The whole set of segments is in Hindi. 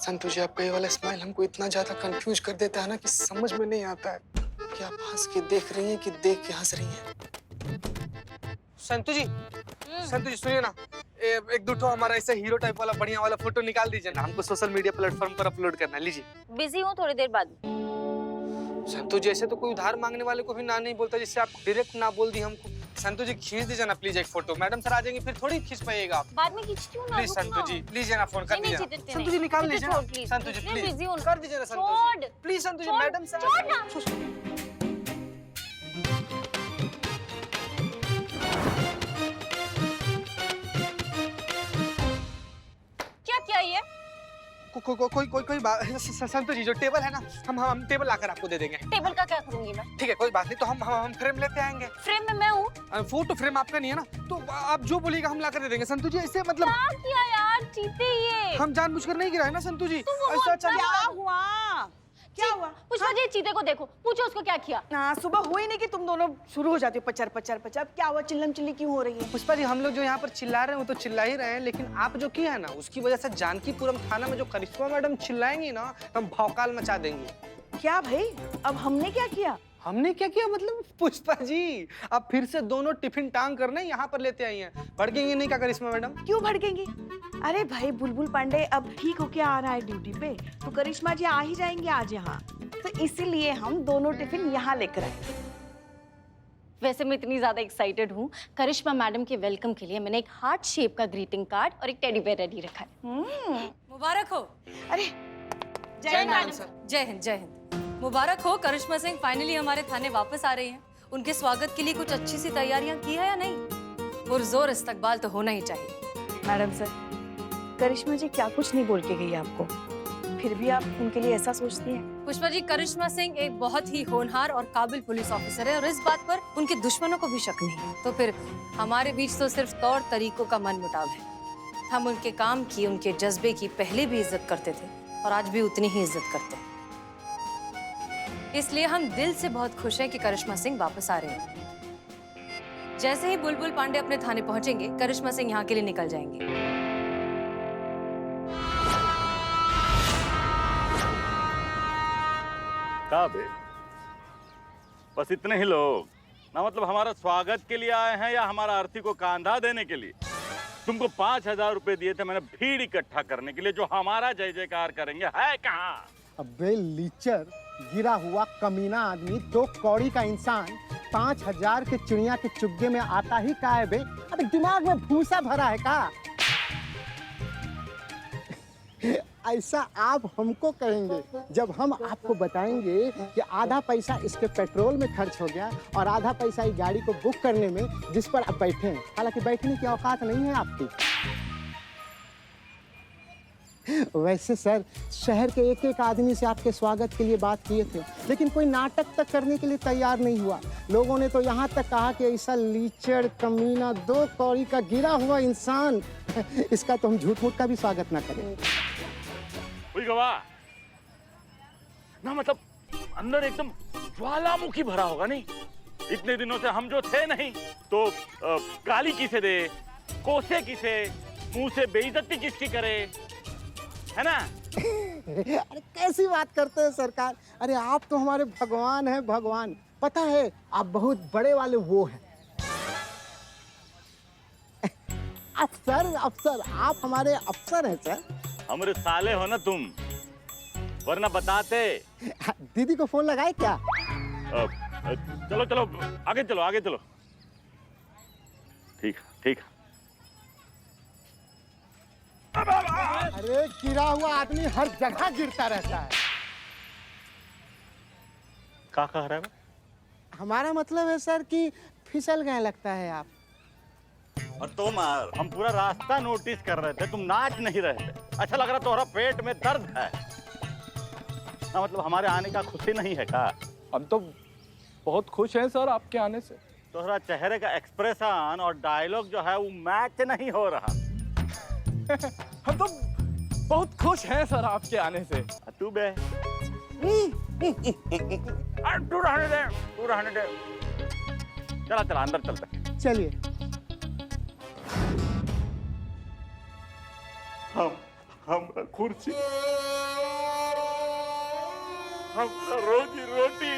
संतु जी, आपका ये वाला स्माइल हमको इतना ज्यादा कंफ्यूज कर देता है ना कि समझ में नहीं आता है कि आप हंस के देख रही हैं कि देख के हंस रही हैं। संतु जी, संतु जी सुनिए ना, एक दो ठो हमारा ऐसे हीरो टाइप वाला बढ़िया वाला फोटो निकाल दीजिए ना, हमको सोशल मीडिया प्लेटफॉर्म पर अपलोड करना है। लीजिए। बिजी हूँ, थोड़ी देर बाद। संतु जी, ऐसे तो कोई उधार मांगने वाले को भी ना नहीं बोलता, जिससे आप डायरेक्ट ना बोल दी हमको। संतु जी खींच दीजिए ना प्लीज एक फोटो, मैडम सर आ जाएंगे फिर थोड़ी खींच पाइएगा आप। बाद में खींचती हूँ ना। प्लीज संतु जी, लीजिए ना फोन, कर दीजिए। संतु जी निकाल लीजिए ना। संतु जी प्लीज कर दीजिए ना संतु जी, please Santu ji, madam sir. क्या किया ये? कोई बात। संतु जी, जो टेबल है ना, हम टेबल लाकर आपको दे देंगे। टेबल का क्या करूंगी मैं? ठीक है, कोई बात नहीं, तो हम फ्रेम लेते आएंगे। फ्रेम में मैं हूँ। फोटो फ्रेम आपका नहीं है ना, तो आप जो बोलिएगा हम लाकर दे देंगे। संतु जी ऐसे मतलब क्या किया यार, चीते ये। हम जानबूझकर नहीं गिराए ना संतु जी। ऐसा क्या हुआ? क्या हुआ? पुष्पा जी, चीते को देखो, पूछो उसको क्या किया। हाँ, सुबह हुई नहीं कि तुम दोनों शुरू हो जाते हो पचर पचर पचर। क्या हुआ? चिल्लम चिल्ली क्यों हो रही है? पुष्पा जी, हम लोग जो यहाँ पर चिल्ला रहे हैं वो तो चिल्ला ही रहे हैं, लेकिन आप जो किया है ना, उसकी वजह से जानकीपुरम थाना में जो करिश्मा मैडम चिल्लाएंगी ना, तो हम भौकाल मचा देंगे। क्या भाई, अब हमने क्या किया? हमने क्या किया मतलब? पुष्पा जी, अब फिर से दोनों टिफिन टांग करने यहाँ पर लेते आई हैं। भड़केंगे नहीं क्या करिश्मा मैडम? क्यों भड़केंगी? अरे भाई, बुलबुल पांडे अब ठीक होके आ रहा है ड्यूटी पे, तो करिश्मा जी आ ही जाएंगे आज यहाँ, तो इसीलिए हम दोनों टिफिन यहाँ लेकर आए। वैसे मैं इतनी ज्यादा एक्साइटेड हूँ, करिश्मा मैडम के वेलकम के लिए मैंने एक हार्ट शेप का ग्रीटिंग कार्ड और एक टेडी बेयर रेडी रखा है। मुबारक हो। अरे जय मैडम सर। जय हिंद, जय हिंद। मुबारक हो, करिश्मा सिंह फाइनली हमारे थाने वापस आ रही हैं। उनके स्वागत के लिए कुछ अच्छी सी तैयारियां की है या नहीं? पुरजोर इस्तकबाल तो होना ही चाहिए। मैडम सर, करिश्मा जी क्या कुछ नहीं बोल के गई आपको, फिर भी आप उनके लिए ऐसा सोचती हैं? पुष्पा जी, करिश्मा सिंह एक बहुत ही होनहार और काबिल पुलिस ऑफिसर है और इस बात पर उनके दुश्मनों को भी शक नहीं है। तो फिर हमारे बीच तो सिर्फ तौर तरीकों का मनमुटाव है। हम उनके काम की, उनके जज्बे की पहले भी इज्जत करते थे और आज भी उतनी ही इज्जत करते हैं। इसलिए हम दिल से बहुत खुश हैं कि करिश्मा सिंह वापस आ रहे हैं। जैसे ही बुलबुल पांडे अपने थाने पहुंचेंगे, करिश्मा सिंह यहाँ के लिए निकल जाएंगे। कहाँ बे? बस इतने ही लोग ना, मतलब हमारा स्वागत के लिए आए हैं या हमारा अर्थी को कांधा देने के लिए? तुमको 5,000 रुपए दिए थे मैंने भीड़ इकट्ठा करने के लिए, जो हमारा जय जयकार करेंगे। है कहाँ? अबे लीचर, गिरा हुआ कमीना आदमी, 2 कौड़ी का इंसान 5,000 के चिड़िया के चुग्गे में आता ही का है बे? अबे दिमाग में भूसा भरा है का? ऐसा आप हमको कहेंगे जब हम आपको बताएंगे कि आधा पैसा इसके पेट्रोल में खर्च हो गया और आधा पैसा इस गाड़ी को बुक करने में, जिस पर आप बैठे हैं। हालांकि बैठने की औकात नहीं है आपकी। वैसे सर, शहर के एक एक आदमी से आपके स्वागत के लिए बात किए थे, लेकिन कोई नाटक तक करने के लिए तैयार नहीं हुआ। लोगों ने तो यहाँ तक कहा कि ऐसा लीचड़ कमीना 2 कौड़ी का गिरा हुआ इंसान, इसका तो हम झूठ मूठ का भी स्वागत ना करें। कोई गवाह ना, मतलब अंदर एकदम ज्वालामुखी भरा होगा नहीं? इतने दिनों से हम जो थे नहीं, तो गाली किसे दे, कोसे किसे, मुंह से बेइज्जती किसकी करे, है ना? अरे कैसी बात करते हैं सरकार? अरे आप तो हमारे भगवान हैं, भगवान। पता है, आप बहुत बड़े वाले वो हैं। अफसर, अफसर, आप हमारे अफसर हैं सर। हमारे साले हो ना तुम, वरना बताते। दीदी को फोन लगाए क्या? चलो चलो आगे चलो, आगे चलो। ठीक ठीक। अरे गिरा हुआ आदमी हर जगह गिरता रहता है। क्या कह रहा है? हमारा मतलब है सर कि फिसल गए लगता है आप। और तुम? हम पूरा रास्ता नोटिस कर रहे थे, तुम नाच नहीं रहे थे। अच्छा लग रहा तुम्हारा पेट में दर्द है ना? मतलब हमारे आने का खुशी नहीं है का? हम तो बहुत खुश हैं सर आपके आने से। तुम्हारा चेहरे का एक्सप्रेशन और डायलॉग जो है वो मैच नहीं हो रहा। हम तो बहुत खुश हैं सर आपके आने से। तू बे तू रहने दे, तू रहने दे। चला चला अंदर चलते। चलिए। हम कुर्सी हमरा रोजी रोटी,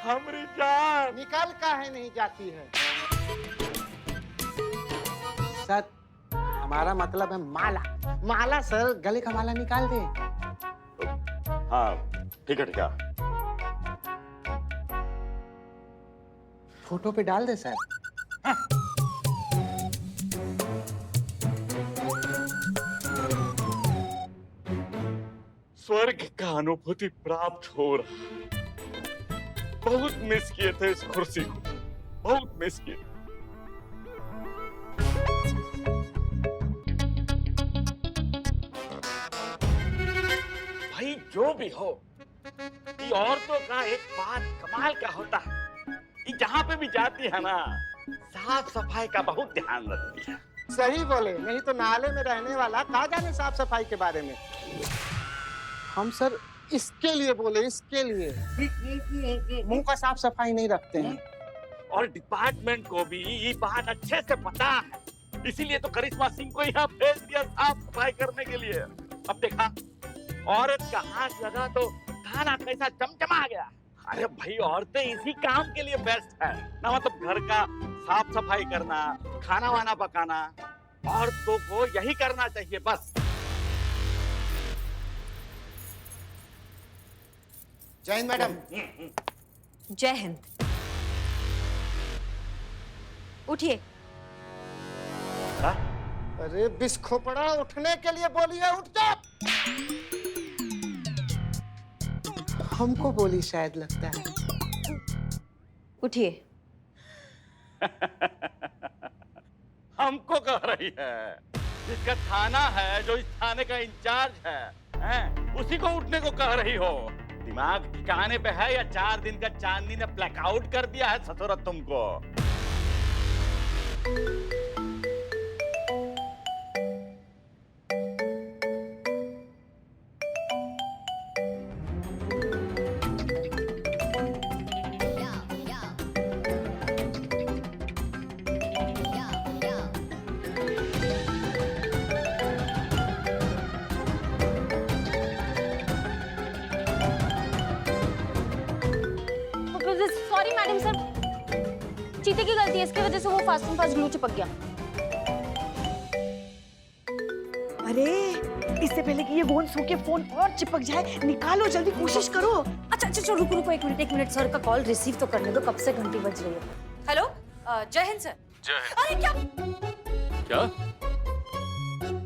हमरी जान। निकल काहे नहीं जाती है? सर, हमारा मतलब है माला। माला सर, गले का माला निकाल दे। हाँ ठीक है, ठीक है। फोटो पे डाल दे सर। स्वर्ग का अनुभूति प्राप्त हो रहा। बहुत मिस किए थे इस कुर्सी को, बहुत मिस किए। भाई जो भी हो, ये औरतों का एक बात कमाल का होता है। ये जहाँ पे भी जाती है ना, साफ सफाई का बहुत ध्यान रखती है। सही बोले, नहीं तो नाले में रहने वाला कहाँ जाने साफ सफाई के बारे में। हम सर इसके लिए बोले, इसके लिए मुंह का साफ सफाई नहीं रखते हैं। और डिपार्टमेंट को भी ये बात अच्छे से पता है, इसीलिए तो करिश्मा सिंह को यहाँ भेज दिया साफ सफाई करने के लिए। अब देखा, औरत का हाथ लगा तो खाना कैसा चमचमा गया। अरे भाई, औरतें इसी काम के लिए बेस्ट है ना, मतलब घर का साफ सफाई करना, खाना वाना पकाना, औरतों को यही करना चाहिए बस। जय हिंद मैडम। जय हिंद। उठिए। अरे बिस्खोपड़ा, उठने के लिए बोली है, उठ जा। हमको बोली शायद, लगता है। उठिए। हमको कह रही है? जिसका थाना है, जो इस थाने का इंचार्ज है, उसी को उठने को कह रही हो? दिमाग ठिकाने पे है या 4 दिन का चांदनी ने ब्लैकआउट कर दिया है ससुरत तुमको? सॉरी मैडम सर, चीते की गलती है, इसकी वजह से वो फास्ट एंड फास्ट ग्लू चिपक गया। अरे इससे पहले कि ये वोन सो के फोन और चिपक जाए, निकालो जल्दी, कोशिश करो। अच्छा अच्छा, रुको रुको, एक मिनट सर का कॉल रिसीव तो करने दो, कब से घंटी बज रही है। हेलो, जय हिंद सर। जय हिंद। अरे क्या क्या?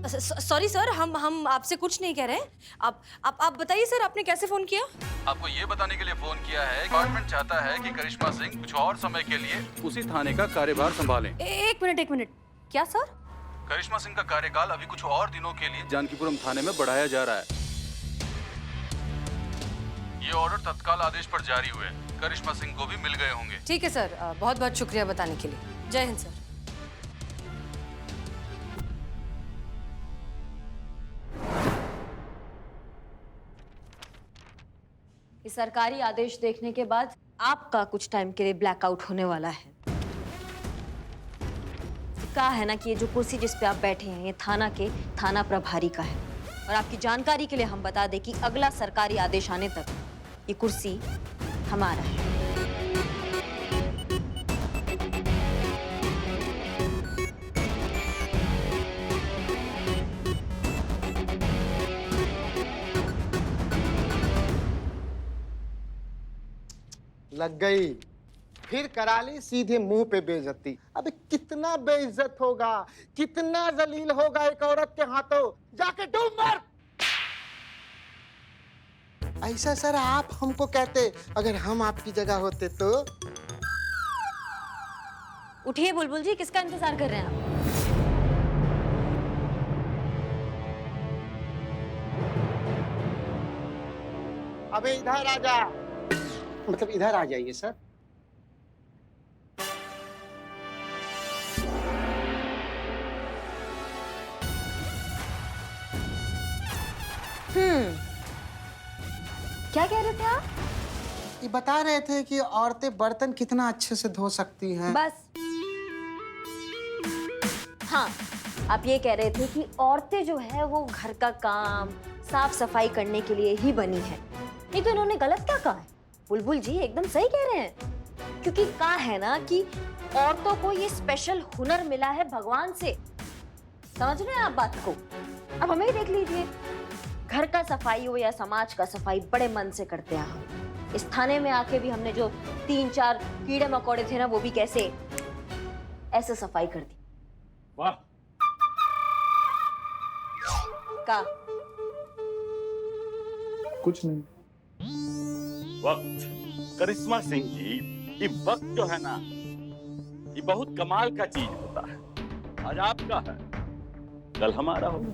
सॉरी सर, हम आपसे कुछ नहीं कह रहे हैं। आप बताइए सर, आपने कैसे फोन किया? आपको ये बताने के लिए फोन किया है, डिपार्टमेंट चाहता है कि करिश्मा सिंह कुछ और समय के लिए उसी थाने का कार्यभार संभालें। एक मिनट, क्या सर? करिश्मा सिंह का कार्यकाल अभी कुछ और दिनों के लिए जानकीपुरम थाने में बढ़ाया जा रहा है। ये ऑर्डर तत्काल आदेश पर जारी हुए, करिश्मा सिंह को भी मिल गए होंगे। ठीक है सर, बहुत बहुत शुक्रिया बताने के लिए। जय हिंद सर। ये सरकारी आदेश देखने के बाद आपका कुछ टाइम के लिए ब्लैकआउट होने वाला है। कहा है ना कि ये जो कुर्सी जिस पे आप बैठे हैं, ये थाना के थाना प्रभारी का है। और आपकी जानकारी के लिए हम बता दें कि अगला सरकारी आदेश आने तक ये कुर्सी हमारा है। लग गई, फिर करा ली सीधे मुंह पे बेइज्जती। अबे कितना बेइज्जत होगा, कितना जलील होगा एक औरत के हाथों। जाके डूब मर। ऐसा सर आप हमको कहते, अगर हम आपकी जगह होते तो। उठिए बुलबुल जी, किसका इंतजार कर रहे हैं आप? अबे इधर आ जा, मतलब इधर आ जाइए सर। क्या कह रहे थे आप? ये बता रहे थे कि औरतें बर्तन कितना अच्छे से धो सकती हैं। बस हाँ, आप ये कह रहे थे कि औरतें जो है वो घर का काम साफ सफाई करने के लिए ही बनी है। नहीं तो इन्होंने गलत क्या कहा है? बुलबुल जी एकदम सही कह रहे हैं, क्योंकि कहा है ना कि औरतों को ये स्पेशल हुनर मिला है भगवान से। समझ रहे हैं आप बात को? अब हमें ही देख लीजिए, घर का सफाई हो या समाज का सफाई, बड़े मन से करते हैं हम। इस थाने में आके भी हमने जो 3-4 कीड़े मकोड़े थे ना, वो भी कैसे ऐसे सफाई कर दी। वाह, का कुछ नहीं। वक्त करिश्मा सिंह जी, ये वक्त जो है ना, ये बहुत कमाल का चीज होता है। आज आपका है, कल हमारा होगा,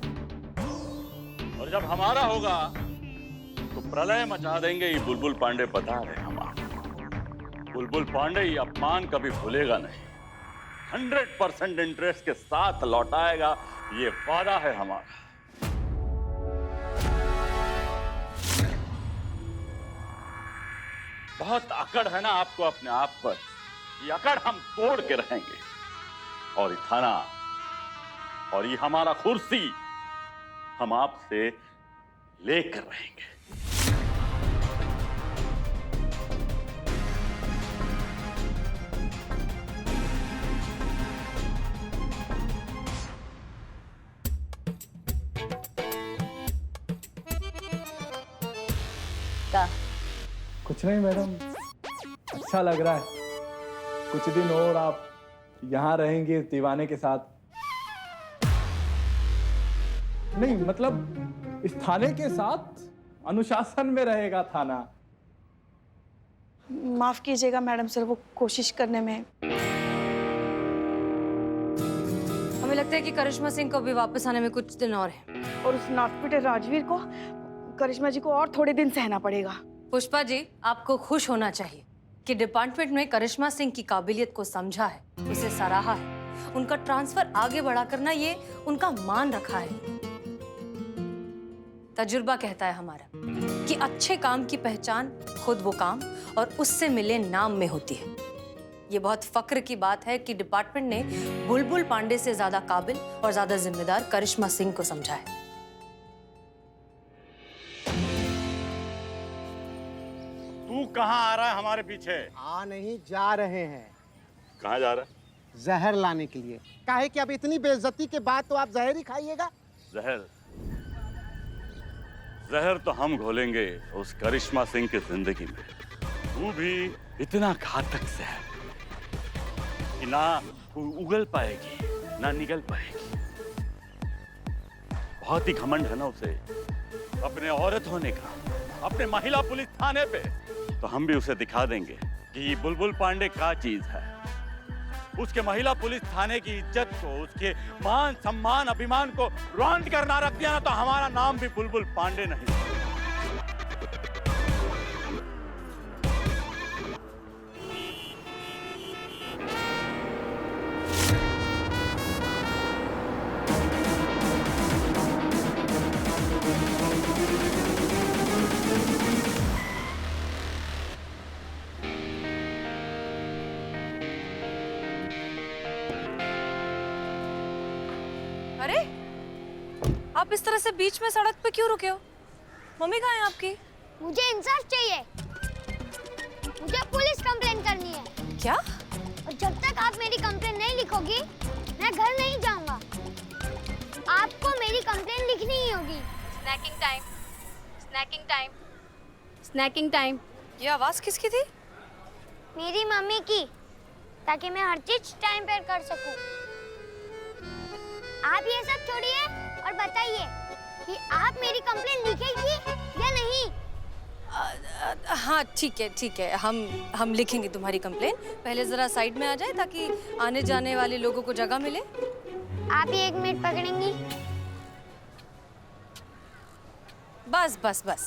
और जब हमारा होगा तो प्रलय मचा देंगे। ये बुलबुल पांडे बता रहे हमारा। बुलबुल पांडे ये अपमान कभी भूलेगा नहीं, 100% इंटरेस्ट के साथ लौटाएगा, ये वादा है हमारा। बहुत अकड़ है ना आपको अपने आप पर, ये अकड़ हम तोड़ के रहेंगे। और ये थाना और ये हमारा कुर्सी हम आपसे लेकर रहेंगे। का कुछ नहीं मैडम, अच्छा लग रहा है। कुछ दिन और आप यहाँ रहेंगे दीवाने के साथ। नहीं मतलब इस थाने के साथ अनुशासन में रहेगा थाना। माफ कीजिएगा मैडम सर, वो कोशिश करने में। हमें लगता है कि करिश्मा सिंह को भी वापस आने में कुछ दिन और है। और उस नाटपिटे राजवीर को, करिश्मा जी को और थोड़े दिन सहना पड़ेगा। पुष्पा जी, आपको खुश होना चाहिए कि डिपार्टमेंट ने करिश्मा सिंह की काबिलियत को समझा है, उसे सराहा है। उनका ट्रांसफर आगे बढ़ा करना, ये उनका मान रखा है। तजुर्बा कहता है हमारा कि अच्छे काम की पहचान खुद वो काम और उससे मिले नाम में होती है। ये बहुत फक्र की बात है कि डिपार्टमेंट ने बुलबुल पांडे से ज्यादा काबिल और ज्यादा जिम्मेदार करिश्मा सिंह को समझा है। तू कहाँ आ रहा है हमारे पीछे? आ नहीं, जा रहे हैं। कहाँ जा रहा है? जहर लाने के लिए। काहे कि अब इतनी बेइज्जती के बाद तो आप जहर ही खाइएगा। जहर? जहर तो हम घोलेंगे उस करिश्मा सिंह की जिंदगी में। तू भी इतना घातक जहर कि ना उगल पाएगी ना निगल पाएगी। बहुत ही घमंड है ना उसे अपने औरत होने का, अपने महिला पुलिस थाने पे। तो हम भी उसे दिखा देंगे कि ये बुलबुल पांडे क्या चीज है। उसके महिला पुलिस थाने की इज्जत को, उसके मान सम्मान अभिमान को रौंद कर ना रख दिया ना, तो हमारा नाम भी बुलबुल पांडे नहीं। अरे, आप इस तरह से बीच में सड़क पे क्यों रुके हो? मम्मी कहाँ है आपकी? मुझे इंसाफ चाहिए। मुझे पुलिस कंप्लेन करनी है। क्या? और जब तक आप मेरी कंप्लेन नहीं लिखोगी, मैं घर नहीं जाऊंगा। आपको मेरी कंप्लेन लिखनी ही होगी। Snacking time, snacking time, snacking time. ये आवाज किसकी थी? मेरी मम्मी की, ताकि मैं हर चीज टाइम पर कर सकूं। आप ये सब छोड़िए और बताइए कि आप मेरी कंप्लेन लिखेंगी या नहीं। हाँ ठीक है, हम लिखेंगे तुम्हारी कंप्लेन। पहले जरा साइड में आ जाए ताकि आने जाने वाले लोगों को जगह मिले। आप ही 1 मिनट पकड़ेंगी? बस।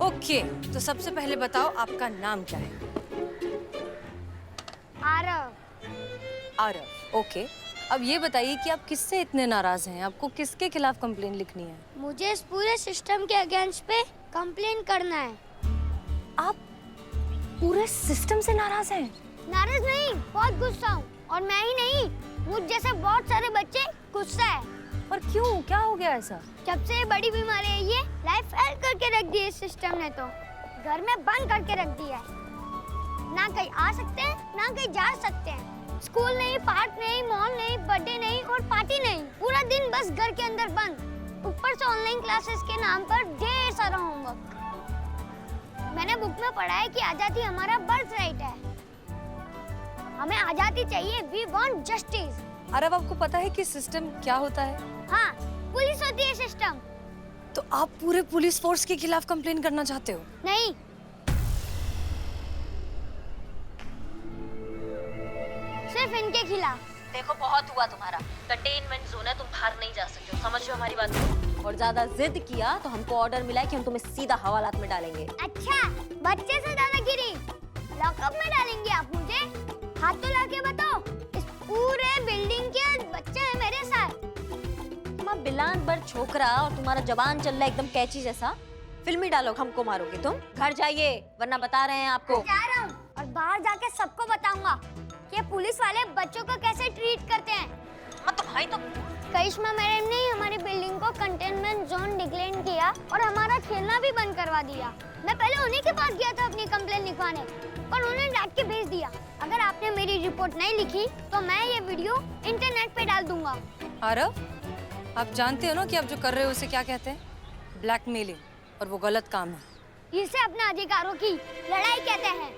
ओके, तो सबसे पहले बताओ आपका नाम क्या है? आरव। ओके, अब ये बताइए कि आप किससे इतने नाराज हैं? आपको किसके खिलाफ कंप्लेन लिखनी है? मुझे इस पूरे सिस्टम के अगेंस्ट पे कंप्लेन करना है। आप पूरे सिस्टम से नाराज हैं? नाराज नहीं, बहुत गुस्सा हूँ। और मैं ही नहीं, मुझ जैसे बहुत सारे बच्चे गुस्सा है। पर क्यों, क्या हो गया ऐसा? जब से ये बड़ी बीमारी है ये लाइफ फेल करके रख दी है इस सिस्टम ने, तो घर में बंद करके रख दिया है। ना कहीं आ सकते हैं ना कहीं जा सकते हैं। स्कूल नहीं, पार्क नहीं, मॉल नहीं, बर्थडे नहीं और पार्टी नहीं। पूरा दिन बस घर के अंदर बंद। ऊपर से ऑनलाइन क्लासेस के नाम पर ढेर सारा होमवर्क। मैंने बुक में पढ़ा है कि आजादी हमारा बर्थ राइट है। हमें आजादी चाहिए। We want justice. अरब, आपको पता है कि सिस्टम क्या होता है? हाँ, पुलिस होती है सिस्टम। तो आप पूरे पुलिस फोर्स के खिलाफ कंप्लेन करना चाहते हो? नहीं, सिर्फ इनके खिलाफ। देखो बहुत हुआ तुम्हारा। कंटेनमेंट जोन है, तुम बाहर नहीं जा सकते हो, समझ रहे हो हमारी बात को? और ज्यादा जिद किया तो हमको ऑर्डर मिला है कि हम तुम्हें सीधा हवालात में डालेंगे। अच्छा, बच्चे से दादागिरी। लॉकअप में डालेंगे आप मुझे? हाथ तो लाके बताओ। इस पूरे बिल्डिंग के बच्चे हैं मेरे साथ। तुम बिलान बर छोकरा और तुम्हारा जबान चल रहा है एकदम कैची जैसा। फिल्मी डायलॉग हमको मारोगे तुम। घर जाइए वरना बता रहे हैं आपको। जा रहा हूँ और बाहर जाके सबको बताऊंगा कि पुलिस वाले बच्चों को कैसे ट्रीट करते हैं। हाँ तो भाई, तो करिश्मा मैडम ने हमारी बिल्डिंग को कंटेनमेंट जोन डिक्लेयर किया और हमारा खेलना भी बंद करवा दिया। मैं पहले उन्हीं के पास गया था अपनी कंप्लेन लिखवाने, पर उन्होंने डांट के भेज दिया। अगर आपने मेरी रिपोर्ट नहीं लिखी तो मैं ये वीडियो इंटरनेट पे डाल दूंगा। अरब, आप जानते हो ना कि आप जो कर रहे हो उसे क्या कहते हैं? ब्लैकमेलिंग, और वो गलत काम है। इसे अपने अधिकारों की लड़ाई कहते हैं।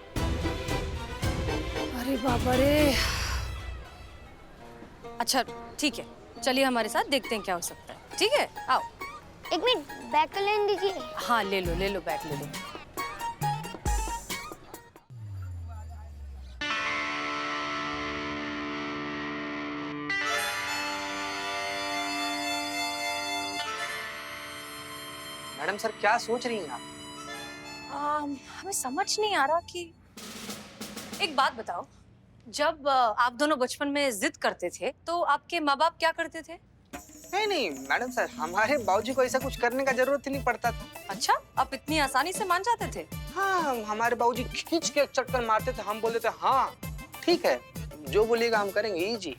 अरे बाबा रे। अच्छा ठीक है, चलिए हमारे साथ देखते हैं क्या हो सकता है। ठीक है, आओ। एक मिनट, बैग ले दीजिए। हाँ ले लो बैग ले लो। मैडम सर क्या सोच रही हैं आप? हमें समझ नहीं आ रहा कि, एक बात बताओ, जब आप दोनों बचपन में जिद करते थे तो आपके माँ बाप क्या करते थे? नहीं मैडम सर, हमारे बाबूजी को ऐसा कुछ करने का जरूरत ही नहीं पड़ता था। अच्छा, आप इतनी आसानी से मान जाते थे? हाँ, हमारे बाबूजी खींच के चक्कर मारते थे, हम बोलते थे हाँ ठीक है, जो बोलिएगा हम करेंगे। जी।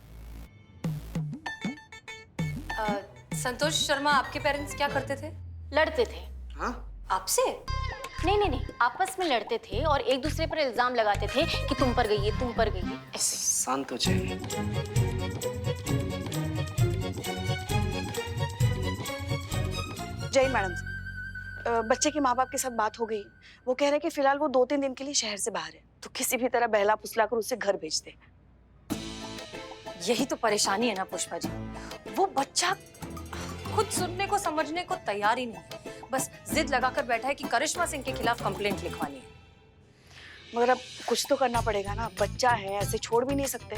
संतोष शर्मा, आपके पेरेंट्स क्या करते थे? लड़ते थे। हाँ? आपसे? नहीं, आपस में लड़ते थे और एक दूसरे पर इल्जाम लगाते थे कि तुम पर गई है, तुम पर गई है, ऐसे। शांत हो जाइए। जय मैडम, बच्चे के माँ बाप के साथ बात हो गई। वो कह रहे हैं कि फिलहाल वो 2-3 दिन के लिए शहर से बाहर है, तो किसी भी तरह बहला फुसला कर उसे घर भेज दे। यही तो परेशानी है ना पुष्पा जी, वो बच्चा खुद सुनने को समझने को तैयार ही नहीं, बस जिद लगाकर बैठा है कि करिश्मा सिंह के खिलाफ कंप्लेंट लिखवानी है। मगर अब कुछ तो करना पड़ेगा ना, बच्चा है, ऐसे छोड़ भी नहीं सकते।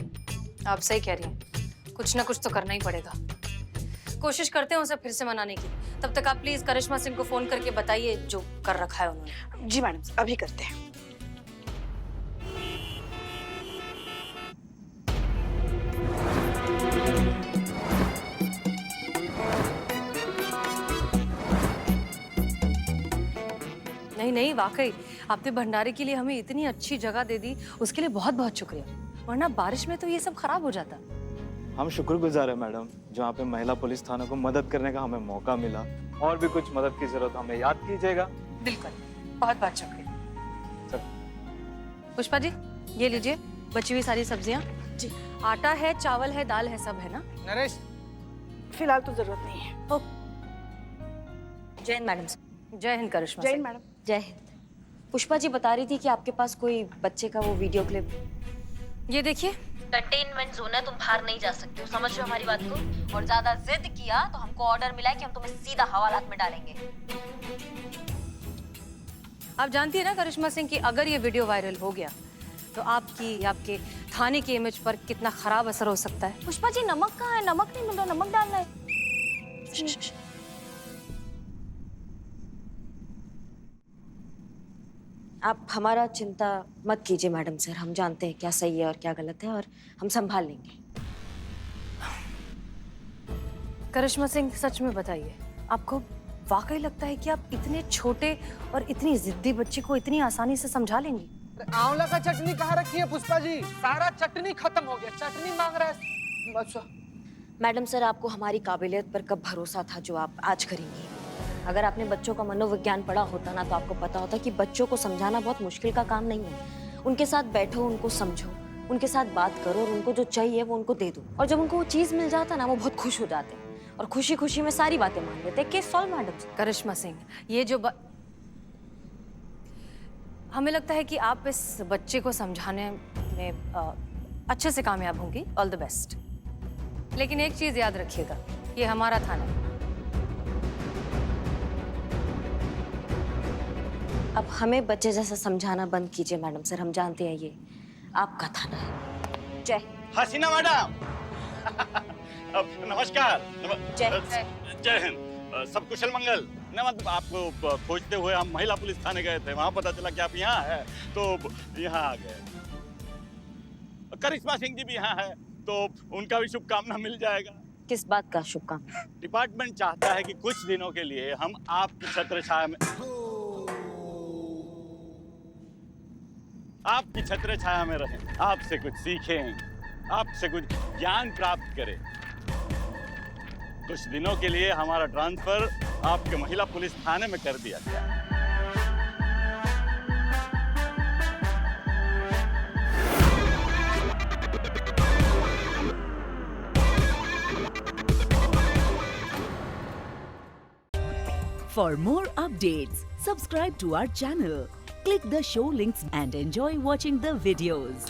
आप सही कह रही हैं, कुछ ना कुछ तो करना ही पड़ेगा। कोशिश करते हैं उसे फिर से मनाने की। तब तक आप प्लीज करिश्मा सिंह को फोन करके बताइए जो कर रखा है उन्होंने। जी मैडम, अभी करते हैं। नहीं, वाकई आपने भंडारे के लिए हमें इतनी अच्छी जगह दे दी, उसके लिए बहुत बहुत शुक्रिया, वरना बारिश में तो ये सब खराब हो जाता। हम शुक्रगुजार हैं मैडम, जहाँ पे महिला पुलिस थाना को मदद करने का हमें मौका मिला। और भी कुछ मदद की जरूरत हमें याद कीजिएगा। बिल्कुल, बहुत बहुत शुक्रिया। पुष्पा जी, ये लीजिए बची हुई सारी सब्जियाँ। जी। आटा है, चावल है, दाल है, सब है ना? नरेश, फिलहाल तो जरूरत नहीं है। जय हिंद मैडम। जय हिंद करिश्मा। जय हिंद मैडम। जय हिंद। पुष्पा जी बता रही थी कि आपके पास कोई बच्चे का वो वीडियो क्लिप। ये देखिए। कंटेनमेंट जोन है, तुम बाहर नहीं जा सकते हो, समझ रहे हो हमारी बात को? और ज्यादा जिद किया तो हमको ऑर्डर मिला है कि हम तुम्हें सीधा हवालात में डालेंगे। आप जानती है ना करिश्मा सिंह कि अगर ये वीडियो वायरल हो गया तो आपकी या आपके थाने की इमेज पर कितना खराब असर हो सकता है। पुष्पा जी, नमक कहाँ है? नमक नहीं मिल रहा, नमक डालना है। आप हमारा चिंता मत कीजिए मैडम सर, हम जानते हैं क्या सही है और क्या गलत है और हम संभाल लेंगे। करिश्मा सिंह, सच में बताइए, आपको वाकई लगता है कि आप इतने छोटे और इतनी जिद्दी बच्ची को इतनी आसानी से समझा लेंगी? आंवला का चटनी कहाँ रखी है पुष्पा जी? सारा चटनी खत्म हो गया, चटनी मांग रहा है। बस मैडम सर, आपको हमारी काबिलियत पर कब भरोसा था जो आप आज करेंगी? अगर आपने बच्चों का मनोविज्ञान पढ़ा होता ना, तो आपको पता होता कि बच्चों को समझाना बहुत मुश्किल का काम नहीं है। उनके साथ बैठो, उनको समझो, उनके साथ बात करो और उनको जो चाहिए वो उनको दे दो। और जब उनको वो चीज मिल जाता ना, वो बहुत खुश हो जाते हैं और खुशी खुशी में सारी बातें मान लेते हैं। Case solve madam sir. Karishma Singh, ये जो हमें लगता है कि आप इस बच्चे को समझाने में अच्छे से कामयाब होंगी। All the best. लेकिन एक चीज याद रखिएगा, ये हमारा थाना है। अब हमें बच्चे जैसा समझाना बंद कीजिए मैडम सर, हम जानते हैं ये आपका थाना है। जय हसीना मैडम। नमस्कार। जय जय हिंद। सब कुशल मंगल। ना मतलब आपको खोजते हुए हम महिला पुलिस थाने गए थे, वहां पता चला कि आप यहाँ हैं, तो यहाँ आ गए। करिश्मा सिंह जी भी यहाँ है, तो उनका भी शुभकामना मिल जाएगा। किस बात का शुभकामना? डिपार्टमेंट चाहता है कि कुछ दिनों के लिए हम आपकी छत्र छाया में रहें, आपसे कुछ सीखें, आपसे कुछ ज्ञान प्राप्त करें। कुछ दिनों के लिए हमारा ट्रांसफर आपके महिला पुलिस थाने में कर दिया गया। For more updates, subscribe to our channel, click the show links and enjoy watching the videos.